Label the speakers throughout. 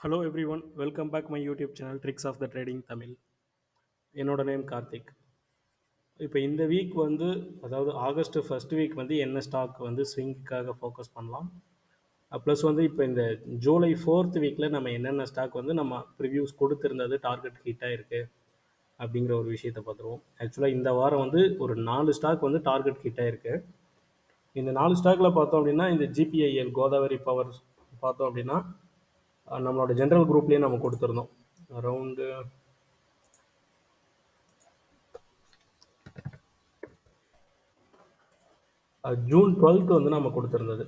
Speaker 1: Hello everyone, welcome back my YouTube channel tricks of the trading Tamil. என்னோட name Karthik. இப்போ இந்த week வந்து, அதாவது ஆகஸ்ட் ஃபர்ஸ்ட் வீக் வந்து என்ன ஸ்டாக் வந்து ஸ்விங்க்காக ஃபோக்கஸ் பண்ணலாம். ப்ளஸ் வந்து இப்போ இந்த ஜூலை 4th வீக்கில் நம்ம என்னென்ன ஸ்டாக் வந்து நம்ம ப்ரிவியூஸ் கொடுத்துருந்தது டார்கெட் ஹிட்டாக இருக்குது அப்படிங்கிற ஒரு விஷயத்தை பார்த்துருவோம். ஆக்சுவலாக இந்த வாரம் வந்து ஒரு 4 ஸ்டாக் வந்து டார்கெட் ஹிட்டாக இருக்குது. இந்த 4 ஸ்டாக்கில் பார்த்தோம் அப்படின்னா, இந்த ஜிபிஐஎல் கோதாவரி பவர் பார்த்தோம் அப்படின்னா நம்மளோட ஜென்ரல் குரூப்லேயே நம்ம கொடுத்துருந்தோம். அரௌண்டு ஜூன் 12th வந்து நம்ம கொடுத்துருந்தது.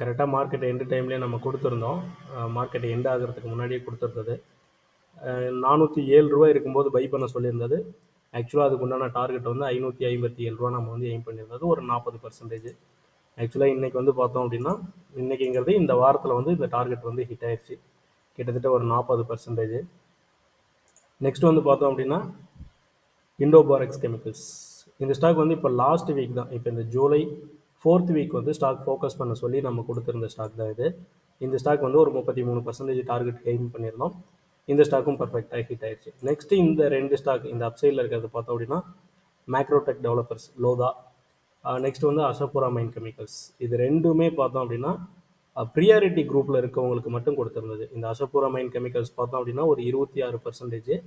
Speaker 1: கரெக்டாக மார்க்கெட் எண்டு டைம்லேயே நம்ம கொடுத்துருந்தோம். மார்க்கெட் எண்ட் ஆகிறதுக்கு முன்னாடியே கொடுத்துருந்தது. 407 ரூபா இருக்கும்போது பை பண்ண சொல்லியிருந்தது. ஆக்சுவலாக அதுக்கு உண்டான டார்கெட் வந்து 557 ரூபா நம்ம வந்து எய்ம் பண்ணியிருந்தது, ஒரு 40%. ஆக்சுவலாக இன்றைக்கி வந்து பார்த்தோம் அப்படின்னா, இன்றைக்கிங்கிறது இந்த வாரத்தில் வந்து இந்த டார்கெட் வந்து ஹிட் ஆயிடுச்சு, கிட்டத்தட்ட ஒரு 40%. நெக்ஸ்ட் வந்து பார்த்தோம் அப்படின்னா இண்டோபாரெக்ஸ் கெமிக்கல்ஸ். இந்த ஸ்டாக் வந்து இப்போ லாஸ்ட் வீக் தான், இப்போ இந்த ஜூலை 4th வீக் வந்து ஸ்டாக் ஃபோக்கஸ் பண்ண சொல்லி நம்ம கொடுத்துருந்த ஸ்டாக் தான் இது. இந்த ஸ்டாக் வந்து ஒரு 33% டார்கெட் எய்ம் பண்ணியிருந்தோம். இந்த ஸ்டாக்கும் பர்ஃபெக்டாக ஹிட் ஆயிடுச்சு. நெக்ஸ்ட்டு இந்த 2 ஸ்டாக் இந்த அப்சைடில் இருக்கிறது பார்த்தோம் அப்படின்னா மேக்ரோடெக் டெவலப்பர்ஸ் லோதா, நெக்ஸ்ட் வந்து அசபுரா மைன் கெமிக்கல்ஸ். இது ரெண்டுமே பார்த்தோம் அப்படின்னா ப்ரியாரிட்டி குரூப்பில் இருக்கவங்களுக்கு மட்டும் கொடுத்துருந்தது. இந்த அசபுரா மைன் கெமிக்கல்ஸ் பார்த்தோம் அப்படின்னா ஒரு 26%,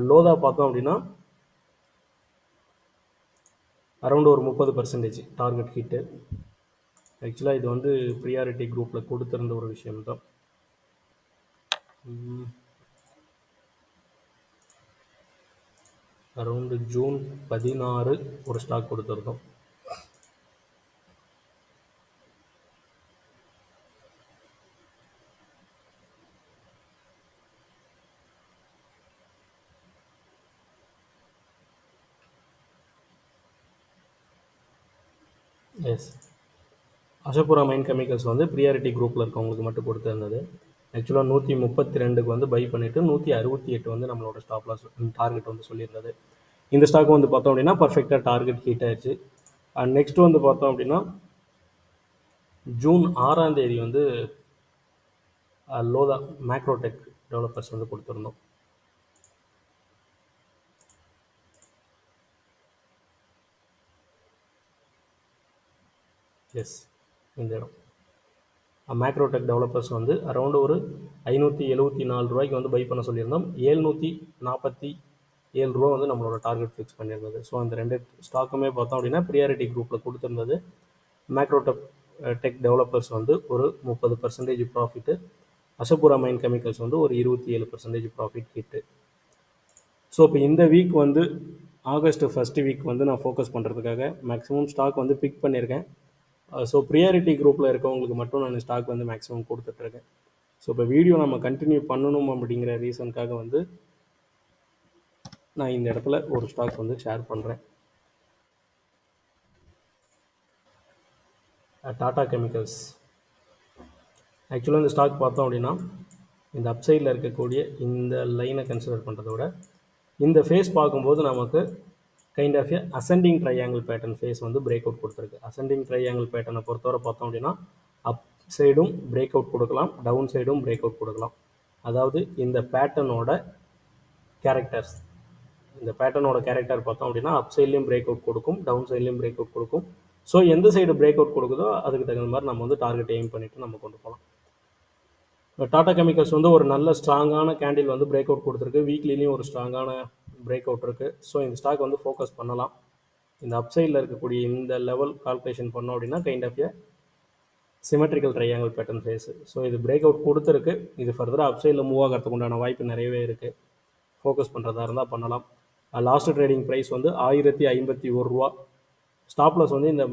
Speaker 1: லோதா பார்த்தோம் அப்படின்னா அரௌண்ட் ஒரு 30% டார்கெட் ஹிட்டு. ஆக்சுவலாக இது வந்து ப்ரியாரிட்டி குரூப்பில் கொடுத்துருந்த ஒரு விஷயம்தான். அரௌண்டு ஜூன் 16 ஒரு ஸ்டாக் கொடுத்துருந்தோம். எஸ், அசபுரா மைன் கெமிக்கல்ஸ் வந்து ப்ரியாரிட்டி குரூப்பில் இருக்கவங்களுக்கு மட்டும் கொடுத்துருந்தது. ஆக்சுவலாக 132க்கு வந்து பை பண்ணிவிட்டு 168 வந்து நம்மளோட ஸ்டாப் லாஸ் டார்கெட் வந்து சொல்லியிருந்தது. இந்த ஸ்டாக் வந்து பார்த்தோம் அப்படின்னா பர்ஃபெக்டாக டார்கெட் ஹீட் ஆயிடுச்சு. அண்ட் நெக்ஸ்ட் வந்து பார்த்தோம் அப்படின்னா ஜூன் 6ஆம் தேதி வந்து லோதா மேக்ரோடெக் டெவலப்பர்ஸ் வந்து கொடுத்துருந்தோம். எஸ், இந்த இடம் மேக்ரோடெக் டெவலப்பர்ஸ் வந்து அரௌண்டு ஒரு 574 ரூபாய்க்கு வந்து பை பண்ண சொல்லியிருந்தோம். 747 ரூபா வந்து நம்மளோட டார்கெட் ஃபிக்ஸ் பண்ணியிருந்தது. ஸோ அந்த 2 ஸ்டாக்குமே பார்த்தோம் அப்படின்னா ப்ரியாரிட்டி குரூப்பில் கொடுத்துருந்தது. மேக்ரோடெக் டெவலப்பர்ஸ் வந்து ஒரு 30% ப்ராஃபிட்டு, அசபுரா மைன் கெமிக்கல்ஸ் வந்து ஒரு 27% ப்ராஃபிட் ஹிட்டு. ஸோ இப்போ இந்த வீக் வந்து ஆகஸ்ட் ஃபர்ஸ்ட் வீக் வந்து நான் ஃபோக்கஸ் பண்ணுறதுக்காக மேக்ஸிமம் ஸ்டாக் வந்து பிக் பண்ணியிருக்கேன். ஸோ ப்ரியாரிட்டி குரூப்பில் இருக்கவங்களுக்கு மட்டும் நான் ஸ்டாக் வந்து மேக்ஸிமம் கொடுத்துட்ருக்கேன். ஸோ இப்போ வீடியோ நம்ம கண்டினியூ பண்ணணும் அப்படிங்கிற ரீசனுக்காக வந்து நான் இந்த இடத்துல ஒரு ஸ்டாக் வந்து ஷேர் பண்ணுறேன். டாடா கெமிக்கல்ஸ். ஆக்சுவலாக இந்த ஸ்டாக் பார்த்தோம் அப்படின்னா இந்த அப்சைடில் இருக்கக்கூடிய இந்த லைனை கன்சிடர் பண்ணுறத விட இந்த ஃபேஸ் பார்க்கும்போது நமக்கு kind of ascending triangle pattern phase வந்து பிரேக் அவுட் கொடுத்துருக்கு. அசெண்டிங் ட்ரையாங்கிள் பேட்டர்னை பொறுத்தவரை பார்த்தோம் அப்படின்னா அப் சைடும் பிரேக் அவுட் கொடுக்கலாம், டவுன் சைடும் பிரேக் அவுட் கொடுக்கலாம். அதாவது இந்த பேட்டர்னோட கேரக்டர்ஸ், இந்த பேட்டர்னோட கேரக்டர் பார்த்தோம் அப்படின்னா அப் சைட்லேயும் பிரேக் அவுட் கொடுக்கும், டவுன் சைட்லேயும் பிரேக் அவுட் கொடுக்கும். ஸோ எந்த சைடு பிரேக் அவுட் கொடுக்குதோ அதுக்கு தகுந்த மாதிரி நம்ம வந்து டார்கெட் எய்ம் பண்ணிவிட்டு நம்ம கொண்டு போகலாம். டாடா கெமிக்கல்ஸ் வந்து ஒரு நல்ல ஸ்ட்ராங்கான கேண்டில் வந்து பிரேக் அவுட் கொடுத்துருக்கு. வீக்லிலையும் ஒரு ஸ்ட்ராங்கான பிரேக் அவுட் இருக்குது. ஸோ இந்த ஸ்டாக் வந்து ஃபோக்கஸ் பண்ணலாம். இந்த அப்சைடில் இருக்கக்கூடிய இந்த லெவல் கால்குலேஷன் பண்ணோம் அப்படின்னா kind of symmetrical triangle pattern phase. So இது பிரேக் அவுட் கொடுத்துருக்கு. இது ஃபர்தராக அப்சைடில் மூவ் ஆகிறதுக்கு உண்டான வாய்ப்பு நிறையவே இருக்குது. ஃபோக்கஸ் பண்ணுறதா இருந்தால் பண்ணலாம். லாஸ்ட் ட்ரேடிங் ப்ரைஸ் வந்து 1051 ரூபா. ஸ்டாப் லாஸ் வந்து இந்த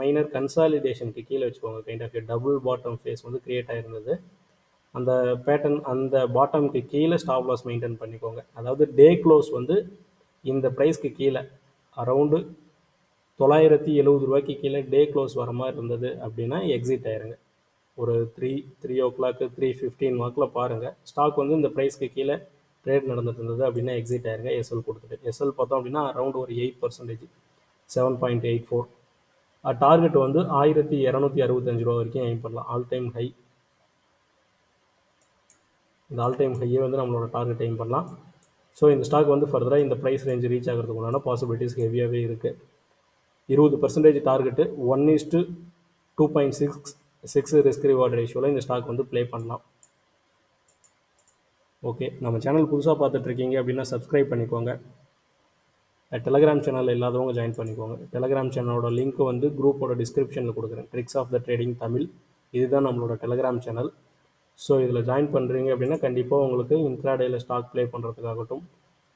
Speaker 1: மைனர் கன்சாலிடேஷனுக்கு கீழே வச்சுக்கோங்க. Kind of double bottom phase வந்து கிரியேட் ஆகிருந்தது. அந்த பேட்டர்ன் அந்த பாட்டமுக்கு கீழே ஸ்டாப் லாஸ் மெயின்டைன் பண்ணிக்கோங்க. அதாவது டே க்ளோஸ் வந்து இந்த ப்ரைஸ்க்கு கீழே அரௌண்டு 970 ரூபாய்க்கு கீழே டே க்ளோஸ் வர மாதிரி இருந்தது அப்படின்னா எக்ஸிட் ஆயிருங்க. ஒரு 3 o'clock 3:15 வாக்கில் பாருங்கள். ஸ்டாக் வந்து இந்த ப்ரைஸ்க்கு கீழே ட்ரேட் நடந்துட்டு இருந்தது அப்படின்னா எக்ஸிட் ஆயிருங்க. எஸ்எல் கொடுத்துட்டு எஸ்எல் பார்த்தோம் அப்படின்னா அரௌண்ட் ஒரு 8%, 7.84. டார்கெட் வந்து 1265 ரூபா வரைக்கும் எய்ம் பண்ணலாம். All time high. இந்த ஆல் டைம் ஹையை வந்து நம்மளோட டார்கெட் டைம் பண்ணலாம். ஸோ இந்த ஸ்டாக் வந்து ஃபர்தராக இந்த ப்ரைஸ் ரேஞ்ச் ரீச் ஆகிறதுக்கு உண்டான பாசிபிலிட்டிஸ் ஹெவியாகவே இருக்குது. 20% டார்கெட்டு 1:2.66 ரிஸ்க் ரிவார்டு ரேஷியோவில் இந்த ஸ்டாக் வந்து ப்ளே பண்ணலாம். ஓகே, நம்ம சேனல் புதுசாக பார்த்துட்ருக்கீங்க அப்படின்னா சப்ஸ்கிரைப் பண்ணிக்கோங்க. டெலகிராம் சேனல் இல்லாதவங்க ஜாயின் பண்ணிக்கோங்க. டெலகிராம் சேனலோட லிங்க் வந்து குரூப்போட டிஸ்கிரிப்ஷனில் கொடுக்குறேன். Tricks of the trading Tamil, இதுதான் நம்மளோட டெலகிராம் சேனல். ஸோ இதில் ஜாயின் பண்ணுறீங்க அப்படின்னா கண்டிப்பாக உங்களுக்கு இன்ட்ராடேயில் ஸ்டாக் ப்ளே பண்ணுறதுக்காகட்டும்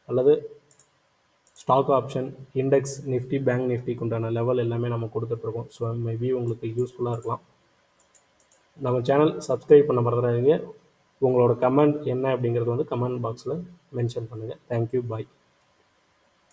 Speaker 1: அல்லது stock option, index, Nifty, bank நிஃப்டிக்கு உண்டான லெவல் எல்லாமே நம்ம கொடுத்துட்ருக்கோம். ஸோ மேபி உங்களுக்கு யூஸ்ஃபுல்லாக இருக்கலாம். நம்ம சேனல் சப்ஸ்கிரைப் பண்ண மறந்துடாதீங்க. உங்களோட கமெண்ட் என்ன அப்படிங்கிறது வந்து கமெண்ட் பாக்ஸில் மென்ஷன் பண்ணுங்கள். தேங்க்யூ, பாய்.